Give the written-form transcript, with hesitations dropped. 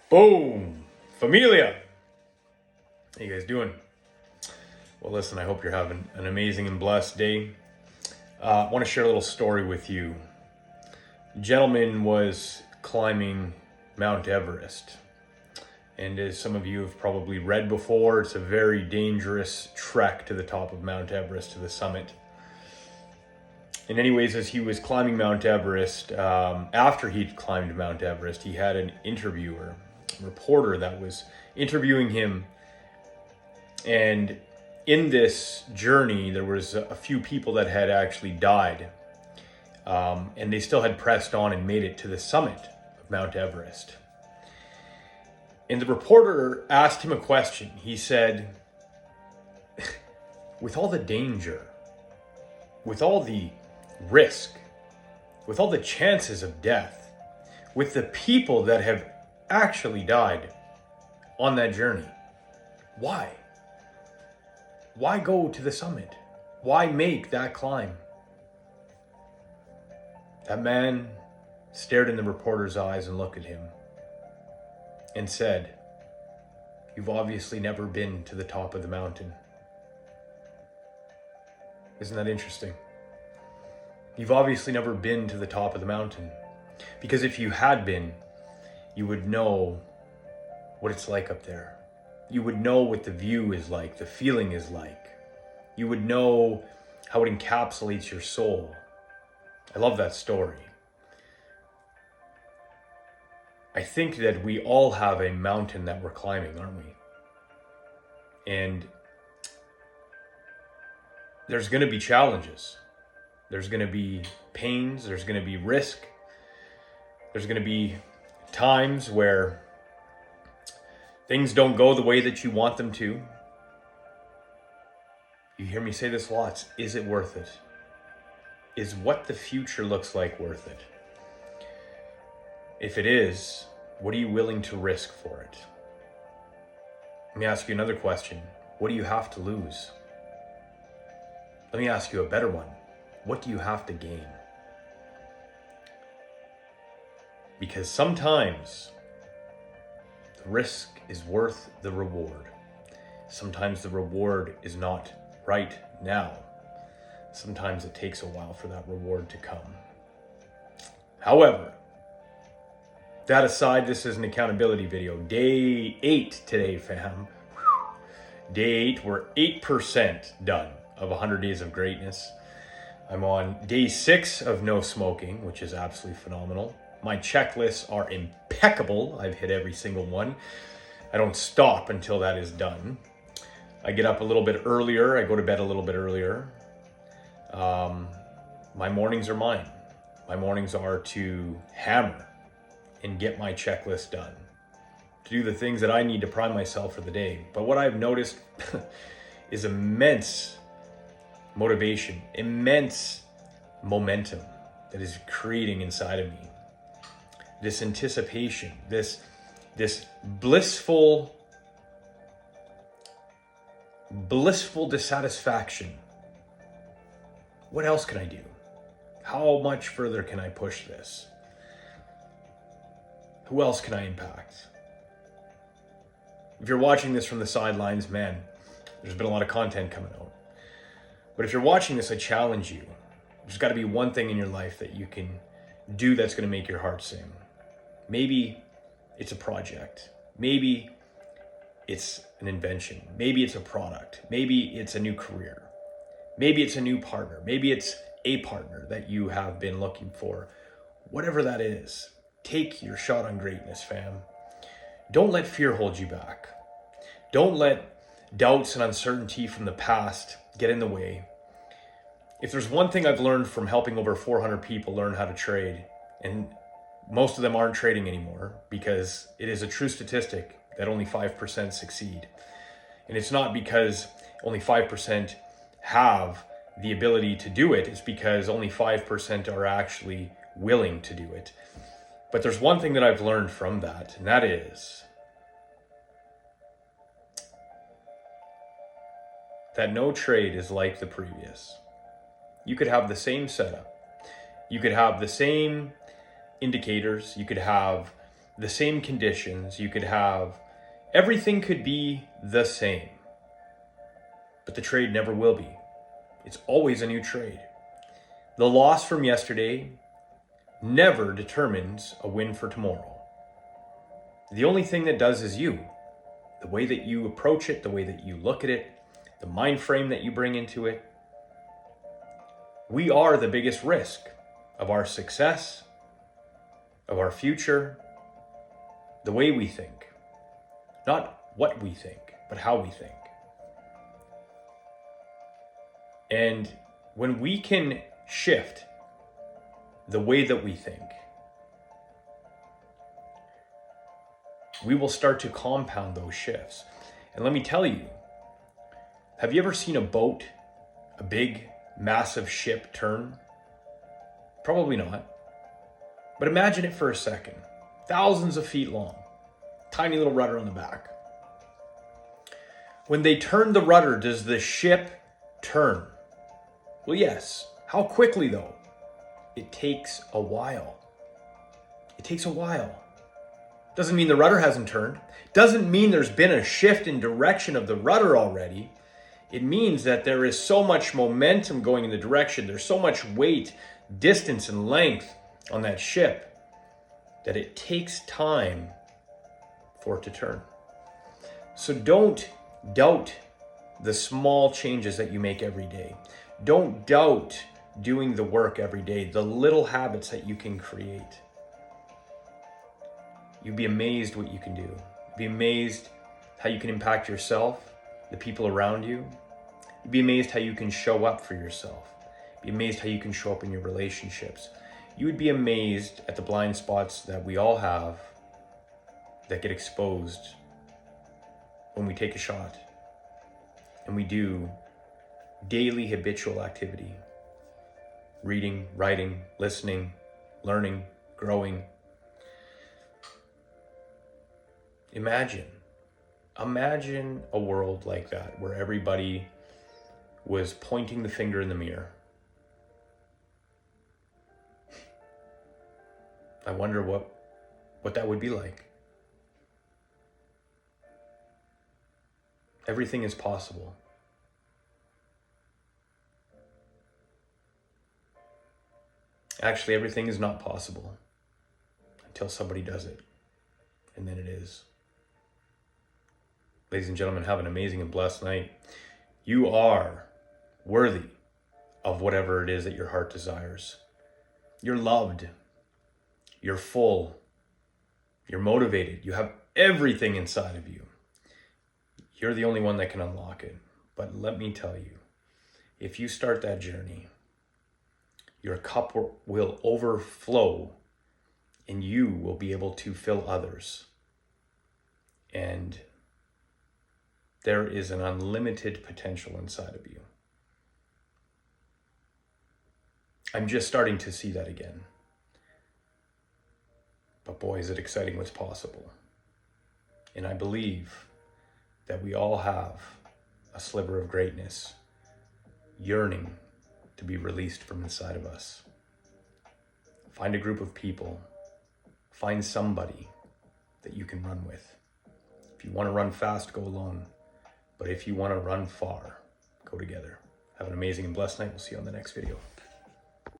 Boom! Familia! How you guys doing? Well, listen, I hope you're having an amazing and blessed day. I want to share a little story with you. A gentleman was climbing Mount Everest. And as some of you have probably read before, it's a very dangerous trek to the top of Mount Everest, to the summit. And anyways, as he was climbing Mount Everest, after he'd climbed Mount Everest, he had an interviewer, a reporter that was interviewing him. And in this journey, there was a few people that had actually died. And they still had pressed on and made it to the summit of Mount Everest. And the reporter asked him a question. He said, with all the danger, with all the risk, with all the chances of death, with the people that have actually died on that journey, why? Why go to the summit? Why make that climb? That man stared in the reporter's eyes and looked at him and said, "You've obviously never been to the top of the mountain." Isn't that interesting? You've obviously never been to the top of the mountain. Because if you had been, you would know what it's like up there. You would know what the view is like, the feeling is like. You would know how it encapsulates your soul. I love that story. I think that we all have a mountain that we're climbing, aren't we? And there's going to be challenges. There's going to be pains. There's going to be risk. There's going to be times where things don't go the way that you want them to. You hear me say this lots. Is it worth it? Is what the future looks like worth it? If it is, what are you willing to risk for it? Let me ask you another question. What do you have to lose? Let me ask you a better one. What do you have to gain? Because sometimes the risk is worth the reward. Sometimes the reward is not right now. Sometimes it takes a while for that reward to come. However, that aside, this is an accountability video. Day 8 today, fam. Day 8, we're 8% done of 100 days of greatness. I'm on day 6 of no smoking, which is absolutely phenomenal. My checklists are impeccable. I've hit every single one. I don't stop until that is done. I get up a little bit earlier. I go to bed a little bit earlier. My mornings are mine. My mornings are to hammer and get my checklist done, to do the things that I need to prime myself for the day. But what I've noticed is immense motivation, immense momentum that is creating inside of me. This anticipation, this blissful dissatisfaction. What else can I do? How much further can I push this? Who else can I impact? If you're watching this from the sidelines, man, there's been a lot of content coming out. But if you're watching this, I challenge you. There's got to be one thing in your life that you can do that's going to make your heart sing. Maybe it's a project. Maybe it's an invention. Maybe it's a product. Maybe it's a new career. Maybe it's a new partner. Maybe it's a partner that you have been looking for. Whatever that is, take your shot on greatness, fam. Don't let fear hold you back. Don't let doubts and uncertainty from the past get in the way. If there's one thing I've learned from helping over 400 people learn how to trade, and most of them aren't trading anymore because it is a true statistic that only 5% succeed. And it's not because only 5% have the ability to do it. It's because only 5% are actually willing to do it. But there's one thing that I've learned from that, and that is that no trade is like the previous. You could have the same setup. You could have the same indicators. You could have the same conditions. You could have, everything could be the same, but the trade never will be. It's always a new trade. The loss from yesterday never determines a win for tomorrow. The only thing that does is you. The way that you approach it, the way that you look at it, the mind frame that you bring into it. We are the biggest risk of our success, of our future, the way we think. Not what we think, but how we think. And when we can shift the way that we think, we will start to compound those shifts. And let me tell you, have you ever seen a boat, a big, massive ship turn? Probably not. But imagine it for a second. Thousands of feet long, tiny little rudder on the back. When they turn the rudder, does the ship turn? Well, yes. How quickly though? It takes a while. It takes a while. Doesn't mean the rudder hasn't turned. Doesn't mean there's been a shift in direction of the rudder already. It means that there is so much momentum going in the direction. There's so much weight, distance, and length on that ship that it takes time for it to turn. So don't doubt the small changes that you make every day. Don't doubt doing the work every day, the little habits that you can create. You'd be amazed what you can do. You'd be amazed how you can impact yourself, the people around you. You'd be amazed how you can show up for yourself. You'd be amazed how you can show up in your relationships. You would be amazed at the blind spots that we all have that get exposed when we take a shot and we do daily habitual activity. Reading, writing, listening, learning, growing. Imagine a world like that where everybody was pointing the finger in the mirror. I wonder what that would be like. Everything is possible. Actually, everything is not possible until somebody does it, and then it is. Ladies and gentlemen, have an amazing and blessed night. You are worthy of whatever it is that your heart desires. You're loved. You're full. You're motivated. You have everything inside of you. You're the only one that can unlock it. But let me tell you, if you start that journey, your cup will overflow and you will be able to fill others. And there is an unlimited potential inside of you. I'm just starting to see that again. But boy, is it exciting what's possible. And I believe that we all have a sliver of greatness yearning to be released from inside of us. Find a group of people. Find somebody that you can run with. If you want to run fast, go alone. But if you want to run far, go together. Have an amazing and blessed night. We'll see you on the next video.